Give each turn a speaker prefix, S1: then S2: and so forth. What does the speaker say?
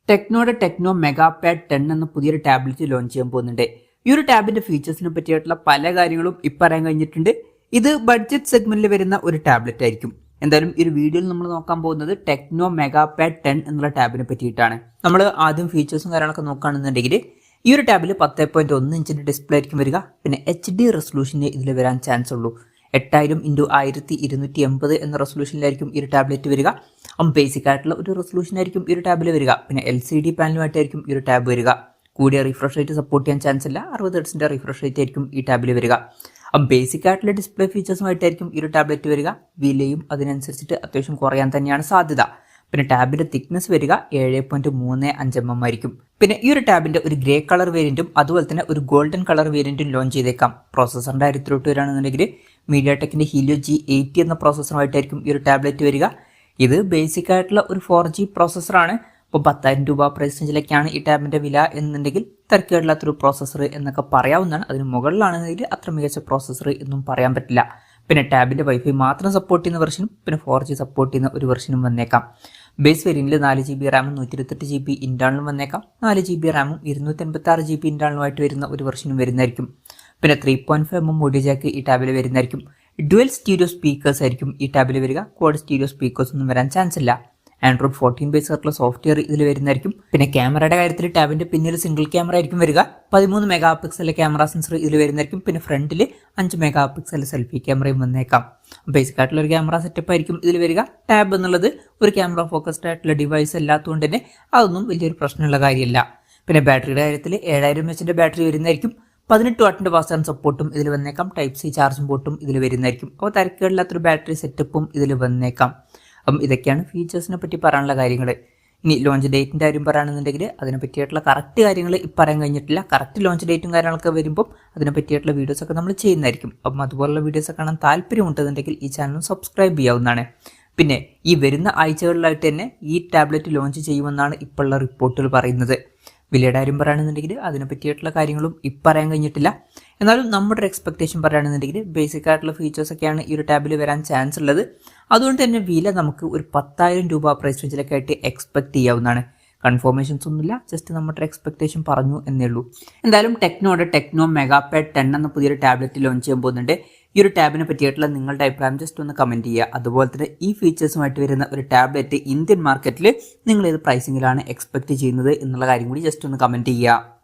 S1: ടെക്നോയുടെ techno മെഗാപാഡ് 10 എന്ന പുതിയൊരു tablet launch ചെയ്യാൻ പോകുന്നുണ്ട്. ഈ ഒരു ടാബിന്റെ ഫീച്ചേഴ്സിനെ പറ്റിയിട്ടുള്ള പല കാര്യങ്ങളും പറയാൻ കഴിഞ്ഞിട്ടുണ്ട്. ഇത് ബഡ്ജറ്റ് സെഗ്മെന്റിൽ വരുന്ന ഒരു ടാബ്ലറ്റ് ആയിരിക്കും. എന്തായാലും ഈ ഒരു വീഡിയോയിൽ നമ്മൾ നോക്കാൻ പോകുന്നത് ടെക്നോ മെഗാപാഡ് 10 എന്നുള്ള ടാബിനെ പറ്റിയിട്ടാണ്. നമ്മൾ ആദ്യം ഫീച്ചേഴ്സും കാര്യങ്ങളൊക്കെ നോക്കുകയാണെന്നുണ്ടെങ്കിൽ ഈ ഒരു ടാബിൽ 10.1 ഇഞ്ചിന്റെ ഡിസ്പ്ലേ ആയിരിക്കും വരിക. പിന്നെ HD റെസൊല്യൂഷന് ഇതിൽ വരാൻ ചാൻസ് ഉള്ളൂ. 8000x1280 എന്ന റെസൊല്യൂഷനിലായിരിക്കും ഈ ഒരു ടാബ്ലറ്റ് വരിക. ബേസിക് ആയിട്ടുള്ള ഒരു റെസൊല്യൂഷൻ ആയിരിക്കും ഈ ഒരു ടാബിൽ വരിക. പിന്നെ LCD പാനലുമായിട്ടായിരിക്കും ഈ ഒരു ടാബ് വരിക. കൂടിയ റിഫ്രഷ് റേറ്റ് സപ്പോർട്ട് ചെയ്യാൻ ചാൻസ് ഇല്ല. 60 ഹെർട്സിന്റെ റിഫ്രഷ് റേറ്റ് ആയിരിക്കും ഈ ടാബിൽ വരിക. ബേസിക് ആയിട്ടുള്ള ഡിസ്പ്ലേ ഫീച്ചേഴ്സുമായിട്ടായിരിക്കും ഈ ഒരു ടാബ്ലറ്റ് വരിക. വിലയും അതിനനുസരിച്ചിട്ട് അത്യാവശ്യം കുറയാൻ തന്നെയാണ് സാധ്യത. പിന്നെ ടാബിന്റെ തിക്നെസ് വരിക 7.35 mm ആയിരിക്കും. പിന്നെ ഈ ഒരു ടാബിന്റെ ഒരു ഗ്രേ കളർ വേരിയന്റും അതുപോലെ തന്നെ ഒരു ഗോൾഡൻ കളർ വേരിയന്റും ലോഞ്ച് ചെയ്തേക്കാം. പ്രോസസറിന്റെ കാര്യത്തിലോട്ട് വരികയാണെന്നുണ്ടെങ്കിൽ മീഡിയാടെക്കിന്റെ ഹീലിയോ G80 എന്ന പ്രോസസറുമായിട്ടായിരിക്കും ഈ ഒരു ടാബ്ലറ്റ് വരിക. ഇത് ബേസിക് ആയിട്ടുള്ള ഒരു 4G പ്രോസസറാണ്. ഇപ്പോൾ 10,000 രൂപ പ്രൈസ് റേഞ്ചിലേക്കാണ് ഈ ടാബിന്റെ വില എന്നുണ്ടെങ്കിൽ തിരക്കേടില്ലാത്തൊരു പ്രോസസർ എന്നൊക്കെ പറയാവുന്നതാണ്. അതിന് മുകളിലാണെന്നെങ്കിൽ അത്ര മികച്ച പ്രോസസർ എന്നും പറയാൻ പറ്റില്ല. പിന്നെ ടാബിന്റെ വൈഫൈ മാത്രം സപ്പോർട്ട് ചെയ്യുന്ന വെർഷനും പിന്നെ 4G സപ്പോർട്ട് ചെയ്യുന്ന ഒരു വെർഷനും വന്നേക്കാം. ബേസ് വേരിയന്റിൽ 4GB റാമും 128GB ഇന്റേണലും വന്നേക്കാം. 4GB റാമും 256GB ഇന്റേണലുമായിട്ട് വരുന്ന ഒരു വെർഷനും വരുന്നതായിരിക്കും. പിന്നെ 3.5 mm ഓഡിയോ ജാക്ക് ഈ ടാബിൽ വരുന്നതായിരിക്കും. ഡ്യുവൽ സ്റ്റീരിയോ സ്പീക്കേഴ്സ് ആയിരിക്കും ഈ ടാബിൽ വരിക. ക്വാഡ് സ്റ്റീരിയോ സ്പീക്കേഴ്സ് ഒന്നും വരാൻ ചാൻസ് ഇല്ല. Android 14 ബേസ് ആയിട്ടുള്ള സോഫ്റ്റ്വെയർ ഇതിൽ വരുന്നതായിരിക്കും. പിന്നെ ക്യാമറയുടെ കാര്യത്തിൽ ടാബിന്റെ പിന്നിൽ സിംഗിൾ ക്യാമറ ആയിരിക്കും വരിക. 13 മെഗാ പിക്സലിലെ ക്യാമറ സെൻസർ ഇതിൽ വരുന്നതായിരിക്കും. പിന്നെ ഫ്രണ്ടിൽ 5 മെഗാ പിക്സൽ സെൽഫി ക്യാമറയും വന്നേക്കാം. ബേസിക് ആയിട്ടുള്ള ഒരു ക്യാമറ സെറ്റപ്പ് ആയിരിക്കും ഇതിൽ വരിക. ടാബ് എന്നുള്ളത് ഒരു ക്യാമറ ഫോക്കസ്ഡ് ആയിട്ടുള്ള ഡിവൈസ് അല്ലാത്തതുകൊണ്ട് തന്നെ അതൊന്നും വലിയൊരു പ്രശ്നമുള്ള കാര്യമല്ല. പിന്നെ ബാറ്ററിയുടെ കാര്യത്തിൽ 7000 mAh ബാറ്ററി വരുന്നതായിരിക്കും. 18 വാട്ടിന്റെ ഫാസ്റ്റ് ചാർജ് സപ്പോർട്ടും ഇതിൽ വന്നേക്കാം. Type-C ചാർജിംഗ് പോർട്ടും ഇതിൽ വരുന്നതായിരിക്കും. അപ്പോൾ തിരക്കേടില്ലാത്തൊരു ബാറ്ററി സെറ്റപ്പും ഇതിൽ വന്നേക്കാം. അപ്പം ഇതൊക്കെയാണ് ഫീച്ചേഴ്സിനെ പറ്റി പറയാനുള്ള കാര്യങ്ങൾ. ഇനി ലോഞ്ച് ഡേറ്റിൻ്റെ കാര്യം പറയുകയാണെന്നുണ്ടെങ്കിൽ അതിനെ പറ്റിയിട്ടുള്ള കറക്റ്റ് കാര്യങ്ങൾ പറയാൻ കഴിഞ്ഞിട്ടില്ല. കറക്റ്റ് ലോഞ്ച് ഡേറ്റും കാര്യങ്ങളൊക്കെ വരുമ്പോൾ അതിനെ പറ്റിയിട്ടുള്ള വീഡിയോസൊക്കെ നമ്മൾ ചെയ്യുന്നതായിരിക്കും. അപ്പം അതുപോലുള്ള വീഡിയോസ് കാണാൻ താല്പര്യമുണ്ടെന്നുണ്ടെങ്കിൽ ഈ ചാനൽ സബ്സ്ക്രൈബ് ചെയ്യാവുന്നതാണ്. പിന്നെ ഈ വരുന്ന ആഴ്ചകളിലായിട്ട് തന്നെ ഈ ടാബ്ലറ്റ് ലോഞ്ച് ചെയ്യുമെന്നാണ് ഇപ്പോഴുള്ള റിപ്പോർട്ടുകൾ പറയുന്നത്. വിലയുടെ കാര്യം പറയുകയാണെന്നുണ്ടെങ്കിൽ അതിനെ പറ്റിയിട്ടുള്ള കാര്യങ്ങളും പറയാൻ കഴിഞ്ഞിട്ടില്ല. എന്നാലും നമ്മുടെ ഒരു എക്സ്പെക്ടേഷൻ പറയുകയാണെന്നുണ്ടെങ്കിൽ ബേസിക് ആയിട്ടുള്ള ഫീച്ചേഴ്സൊക്കെയാണ് ഈ ഒരു ടാബിൽ വരാൻ ചാൻസ് ഉള്ളത്. അതുകൊണ്ട് തന്നെ വില നമുക്ക് ഒരു 10,000 രൂപ പ്രൈസ് റേഞ്ചിലൊക്കെ ആയിട്ട് എക്സ്പെക്ട് ചെയ്യാവുന്നതാണ്. കൺഫർമേഷൻസ് ഒന്നുമില്ല, ജസ്റ്റ് നമ്മുടെ എക്സ്പെക്ടേഷൻ പറഞ്ഞു എന്നേ ഉള്ളൂ. എന്തായാലും ടെക്നോയുടെ ടെക്നോ മെഗാപാഡ് 10 എന്ന പുതിയൊരു ടാബ്ലറ്റ് ലോഞ്ച് ചെയ്യാൻ പോകുന്നുണ്ട്. ഈ ഒരു ടാബിനെ പറ്റിയിട്ടുള്ള നിങ്ങളുടെ അഭിപ്രായം ജസ്റ്റ് ഒന്ന് കമൻറ്റ് ചെയ്യുക. അതുപോലെ തന്നെ ഈ ഫീച്ചേഴ്സുമായിട്ട് വരുന്ന ഒരു ടാബ്ലറ്റ് ഇന്ത്യൻ മാർക്കറ്റിൽ നിങ്ങൾ ഏത് പ്രൈസിങ്ങിലാണ് എക്സ്പെക്ട് ചെയ്യുന്നത് എന്നുള്ള കാര്യം കൂടി ജസ്റ്റ് ഒന്ന് കമൻറ്റ് ചെയ്യുക.